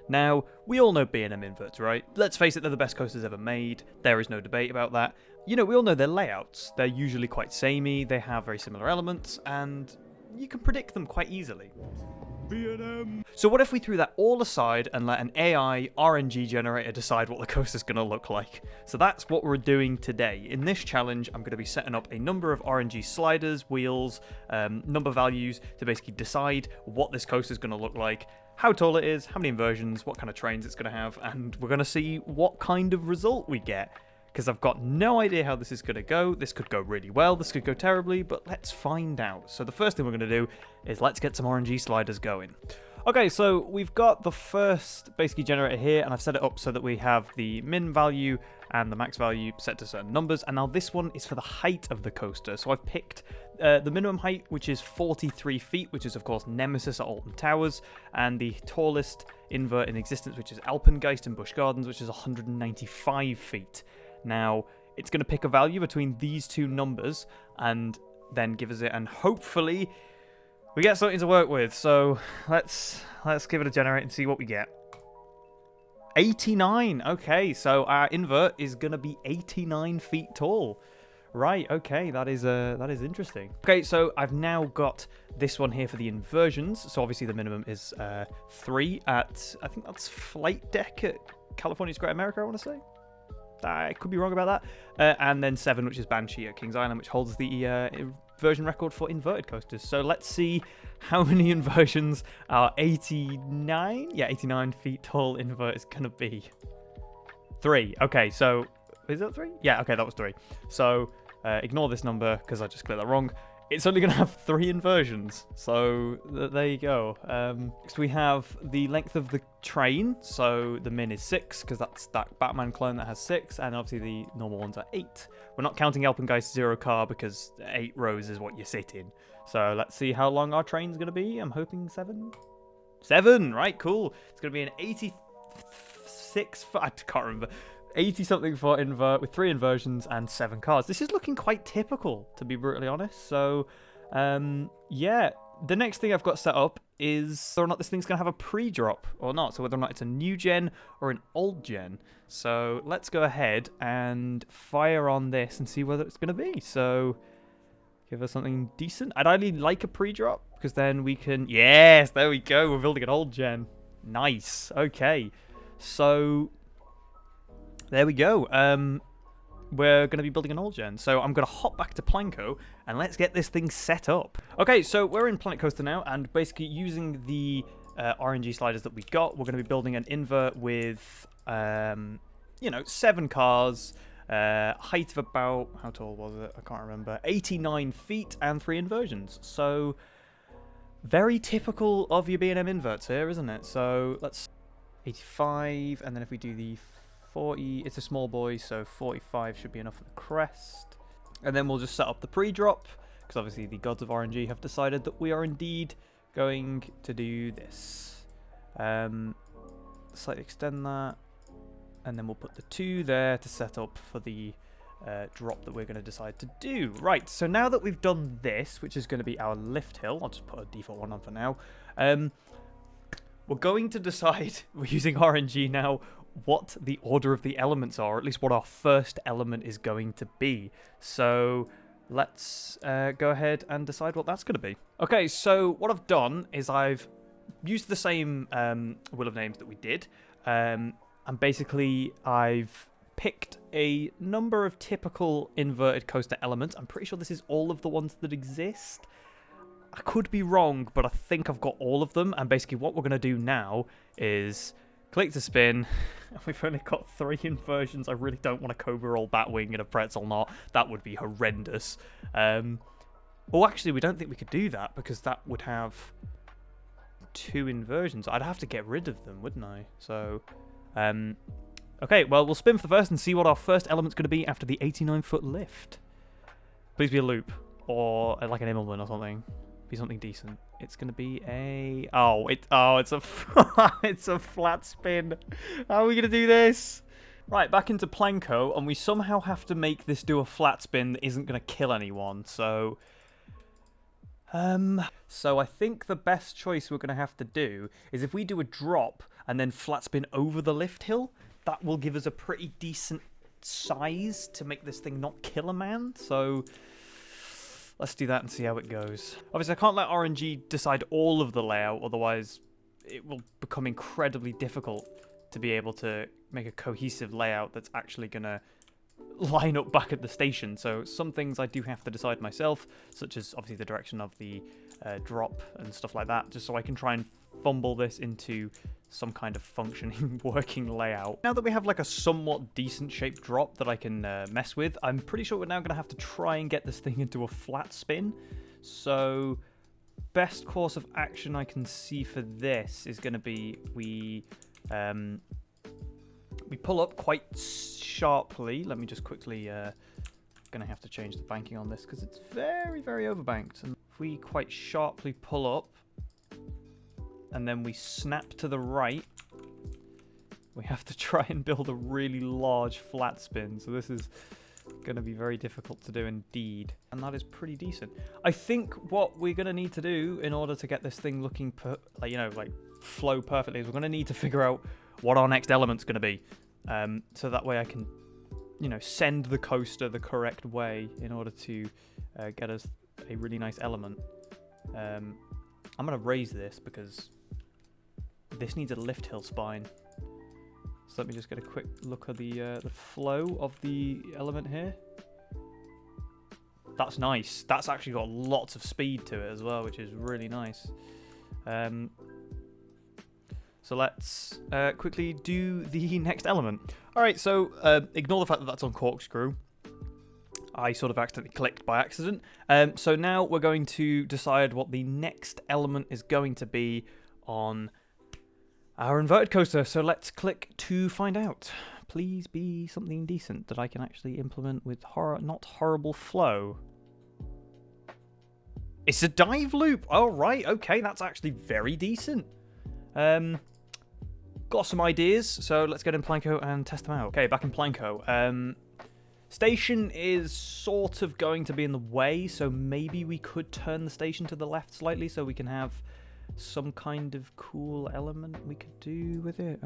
Now, we all know B&M Inverts, right? Let's face it, they're the best coasters ever made. There is no debate about that. You know, we all know their layouts. They're usually quite samey, they have very similar elements, and you can predict them quite easily. B&M. So what if we threw that all aside and let an AI RNG generator decide what the coaster's going to look like? So that's what we're doing today. In this challenge, I'm going to be setting up a number of RNG sliders, wheels, number values to basically decide what this coaster's going to look like, how tall it is, how many inversions, what kind of trains it's going to have, and we're going to see what kind of result we get. Because I've got no idea how this is going to go. This could go really well, this could go terribly, but let's find out. So the first thing we're going to do is let's get some RNG sliders going. Okay, so we've got the first basically generator here, and I've set it up so that we have the min value and the max value set to certain numbers, and now this one is for the height of the coaster. So I've picked the minimum height, which is 43 feet, which is of course Nemesis at Alton Towers, and the tallest invert in existence, which is Alpengeist in Busch Gardens, which is 195 feet. Now, it's going to pick a value between these two numbers and then give us it, and hopefully we get something to work with. So let's give it a generate and see what we get. 89. Okay, so our invert is going to be 89 feet tall. Right, okay, that is interesting. Okay, so I've now got this one here for the inversions. So obviously the minimum is 3 at, I think that's Flight Deck at California's Great America, I want to say. I could be wrong about that. And then 7, which is Banshee at Kings Island, which holds the inversion record for inverted coasters. So let's see how many inversions our 89 feet tall invert is going to be. 3. Okay, so is that 3? Yeah, okay, that was 3. So ignore this number because I just clicked that wrong. It's only going to have 3 inversions, so there you go. Next we have the length of the train, so the min is 6, because that's that Batman clone that has 6, and obviously the normal ones are 8. We're not counting Alpengeist 0 car, because 8 rows is what you sit in. So let's see how long our train's going to be. I'm hoping 7? 7, right, cool. It's going to be an 86, I can't remember. 80-something for invert with 3 inversions and 7 cars. This is looking quite typical, to be brutally honest. So, yeah. The next thing I've got set up is whether or not this thing's going to have a pre-drop or not. So whether or not it's a new gen or an old gen. So let's go ahead and fire on this and see whether it's going to be. So give us something decent. I'd ideally like a pre-drop because then we can... Yes, there we go. We're building an old gen. Nice. Okay. So... there we go. We're going to be building an old gen. So I'm going to hop back to Planko and let's get this thing set up. Okay, so we're in Planet Coaster now, and basically using the RNG sliders that we got, we're going to be building an invert with, 7 cars, height of about, how tall was it? I can't remember. 89 feet and 3 inversions. So very typical of your B&M inverts here, isn't it? So let's 85, and then if we do the 40, it's a small boy, so 45 should be enough for the crest. And then we'll just set up the pre-drop, because obviously the gods of RNG have decided that we are indeed going to do this. Slightly extend that, and then we'll put the 2 there to set up for the drop that we're going to decide to do. Right, so now that we've done this, which is going to be our lift hill, I'll just put a default one on for now. We're going to decide, we're using RNG now, what the order of the elements are, or at least what our first element is going to be. So let's go ahead and decide what that's going to be. Okay, so what I've done is I've used the same wheel of names that we did, and basically I've picked a number of typical inverted coaster elements. I'm pretty sure this is all of the ones that exist. I could be wrong, but I think I've got all of them, and basically what we're going to do now is click to spin. We've only got 3 inversions. I really don't want a Cobra Roll, Batwing, and a Pretzel Knot. That would be horrendous. Well, actually, we don't think we could do that because that would have 2 inversions. I'd have to get rid of them, wouldn't I? So, okay, well, we'll spin for the first and see what our first element's going to be after the 89-foot lift. Please be a loop or like an Immelman or something. Be something decent. It's gonna be a it's a it's a flat spin. How are we gonna do this? Right, back into Planko, and we somehow have to make this do a flat spin that isn't gonna kill anyone. So I think the best choice we're gonna have to do is if we do a drop and then flat spin over the lift hill. That will give us a pretty decent size to make this thing not kill a man. So let's do that and see how it goes. Obviously, I can't let RNG decide all of the layout, otherwise it will become incredibly difficult to be able to make a cohesive layout that's actually going to line up back at the station. So some things I do have to decide myself, such as obviously the direction of the drop and stuff like that, just so I can try and fumble this into some kind of functioning working layout. Now that we have like a somewhat decent shaped drop that I can mess with, I'm pretty sure we're now going to have to try and get this thing into a flat spin. So best course of action I can see for this is going to be we pull up quite sharply. Let me just quickly going to have to change the banking on this because it's very, very overbanked. And if we quite sharply pull up and then we snap to the right, we have to try and build a really large flat spin. So this is going to be very difficult to do indeed. And that is pretty decent. I think what we're going to need to do in order to get this thing looking, like flow perfectly, is we're going to need to figure out what our next element's going to be. So that way I can, send the coaster the correct way in order to get us a really nice element. I'm going to raise this because this needs a lift hill spine. So let me just get a quick look at the flow of the element here. That's nice. That's actually got lots of speed to it as well, which is really nice. So let's quickly do the next element. All right, so ignore the fact that that's on corkscrew. I sort of accidentally clicked by accident. So now we're going to decide what the next element is going to be on our inverted coaster. So let's click to find out. Please be something decent that I can actually implement with not horrible flow. It's a dive loop. All right, okay, that's actually very decent. Got some ideas, so let's get in Planko and test them out. Okay, back in Planko. Station is sort of going to be in the way, so maybe we could turn the station to the left slightly so we can have some kind of cool element we could do with it.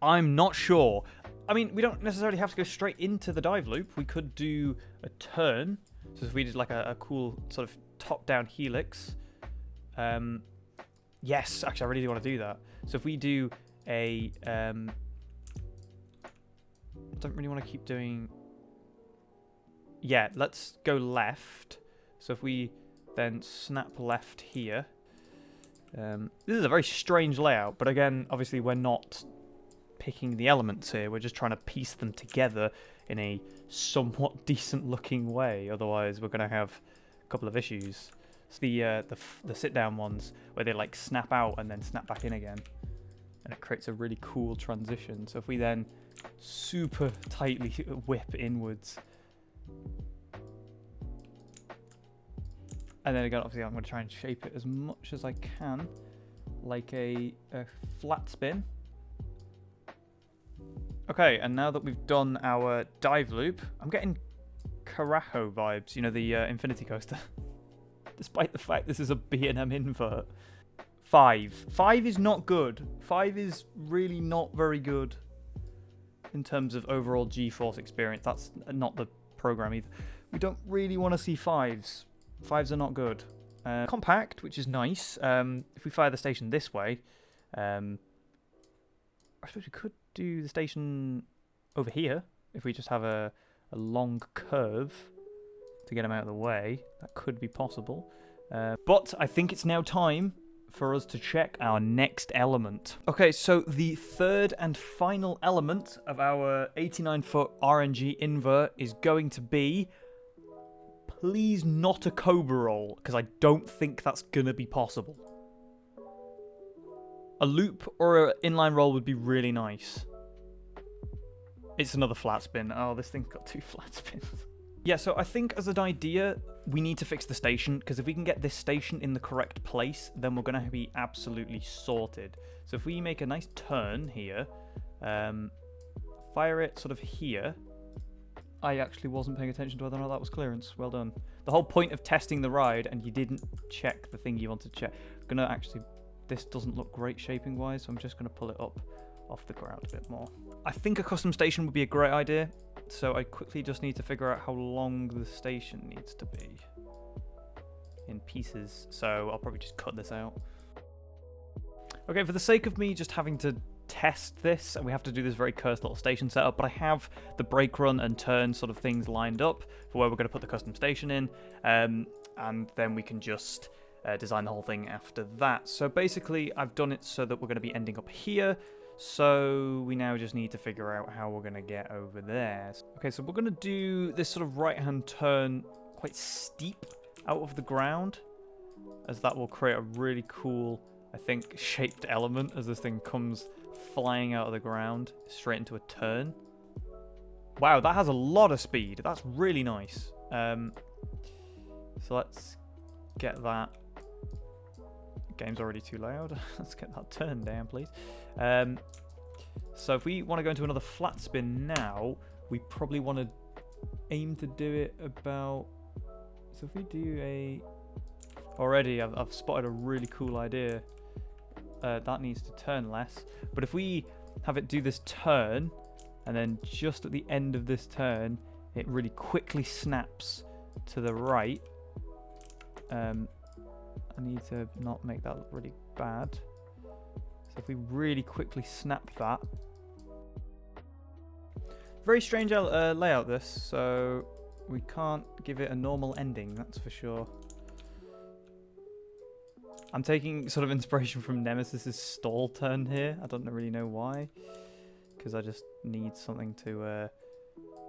I'm not sure. I mean, we don't necessarily have to go straight into the dive loop. We could do a turn. So if we did like a cool sort of top-down helix. Yes, actually, I really do want to do that. So if we do a... don't really want to keep doing... Yeah, let's go left. So if we then snap left here. This is a very strange layout, but again, obviously we're not picking the elements here. We're just trying to piece them together in a somewhat decent looking way. Otherwise, we're going to have a couple of issues. It's the sit-down ones where they like snap out and then snap back in again. And it creates a really cool transition. So if we then super tightly whip inwards. And then again, obviously I'm going to try and shape it as much as I can. Like a flat spin. Okay, and now that we've done our dive loop, I'm getting Carajo vibes, the Infinity Coaster. Despite the fact this is a B&M Invert. 5. 5 is not good. 5 is really not very good in terms of overall G-force experience. That's not the program either. We don't really want to see 5s. 5s are not good. Compact, which is nice. If we fire the station this way, I suppose we could do the station over here if we just have a long curve to get him out of the way. That could be possible. But I think it's now time for us to check our next element. Okay, so the third and final element of our 89-foot RNG invert is going to be... Please not a Cobra roll, because I don't think that's going to be possible. A loop or an inline roll would be really nice. It's another flat spin. Oh, this thing's got 2 flat spins. Yeah, so I think as an idea, we need to fix the station, because if we can get this station in the correct place, then we're going to be absolutely sorted. So if we make a nice turn here, fire it sort of here. I actually wasn't paying attention to whether or not that was clearance. Well done. The whole point of testing the ride, and you didn't check the thing you wanted to check. I'm going to actually this doesn't look great shaping wise, so I'm just going to pull it up off the ground a bit more. I think a custom station would be a great idea, so I quickly just need to figure out how long the station needs to be in pieces, so I'll probably just cut this out. Okay, for the sake of me just having to test this, and we have to do this very cursed little station setup, but I have the brake run and turn sort of things lined up for where we're going to put the custom station in, and then we can just design the whole thing after that. So basically I've done it so that we're going to be ending up here, so we now just need to figure out how we're going to get over there. Okay, so we're going to do this sort of right hand turn quite steep out of the ground, as that will create a really cool, I think, shaped element as this thing comes flying out of the ground straight into a turn. Wow, that has a lot of speed. That's really nice. So let's get that. Game's already too loud. Let's get that turn down, please. So if we want to go into another flat spin now, we probably want to aim to do it about... So if we do a... Already, I've spotted a really cool idea. That needs to turn less. But if we have it do this turn, and then just at the end of this turn, it really quickly snaps to the right. I need to not make that look really bad. So if we really quickly snap that. Very strange layout this, so we can't give it a normal ending, that's for sure. I'm taking sort of inspiration from Nemesis's stall turn here. I don't really know why, because I just need something to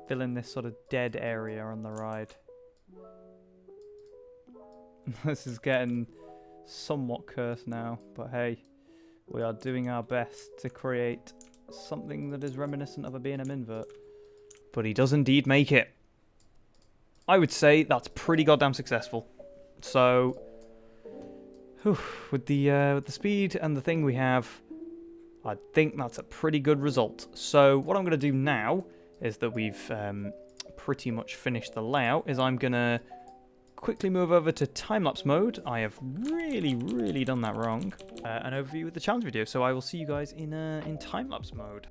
fill in this sort of dead area on the ride. This is getting somewhat cursed now, but hey, we are doing our best to create something that is reminiscent of a B&M Invert. But he does indeed make it. I would say that's pretty goddamn successful. So, with the speed and the thing we have, I think that's a pretty good result. So what I'm going to do now is that we've pretty much finished the layout, is I'm going to quickly move over to time-lapse mode. I have really done that wrong. An overview of the challenge video. So I will see you guys in time-lapse mode.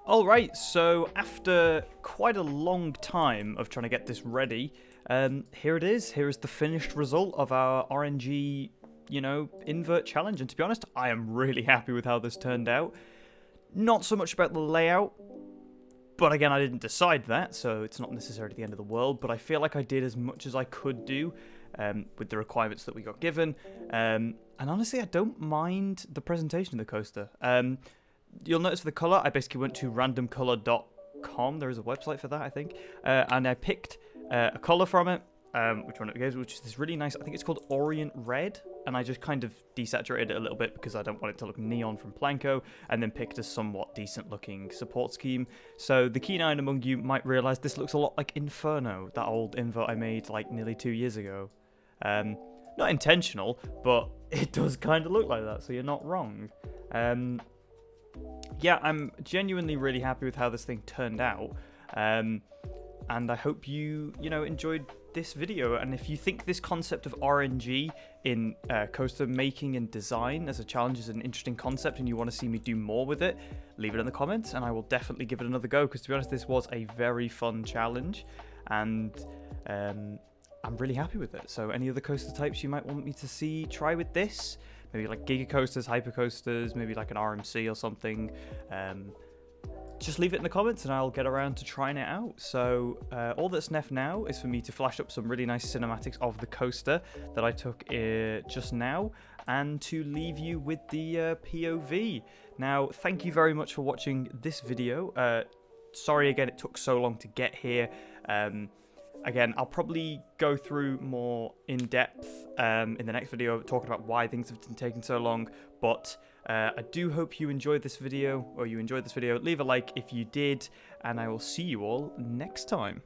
Alright, so after quite a long time of trying to get this ready, here it is. Here is the finished result of our RNG, invert challenge. And to be honest, I am really happy with how this turned out. Not so much about the layout. But again, I didn't decide that, so it's not necessarily the end of the world, but I feel like I did as much as I could do with the requirements that we got given. And honestly, I don't mind the presentation of the coaster. You'll notice for the colour, I basically went to randomcolour.com. There is a website for that, I think. And I picked a colour from it. Which one it goes, which is this really nice, I think it's called Orient Red, and I just kind of desaturated it a little bit because I don't want it to look neon from Planko, and then picked a somewhat decent looking support scheme. So the keen-eyed among you might realise this looks a lot like Inferno, that old invert I made like nearly 2 years ago. Not intentional, but it does kind of look like that, so you're not wrong. Yeah, I'm genuinely really happy with how this thing turned out. And I hope you enjoyed this video. And if you think this concept of RNG in coaster making and design as a challenge is an interesting concept and you want to see me do more with it, leave it in the comments and I will definitely give it another go, because to be honest, this was a very fun challenge and I'm really happy with it. So any other coaster types you might want me to see try with this, maybe like giga coasters, hyper coasters, maybe like an RMC or something, just leave it in the comments and I'll get around to trying it out. So all that's left now is for me to flash up some really nice cinematics of the coaster that I took just now, and to leave you with the POV. Now, thank you very much for watching this video. Sorry again it took so long to get here. Again, I'll probably go through more in depth in the next video, talking about why things have been taking so long. But I do hope you enjoyed this video, or you enjoyed this video. Leave a like if you did, and I will see you all next time.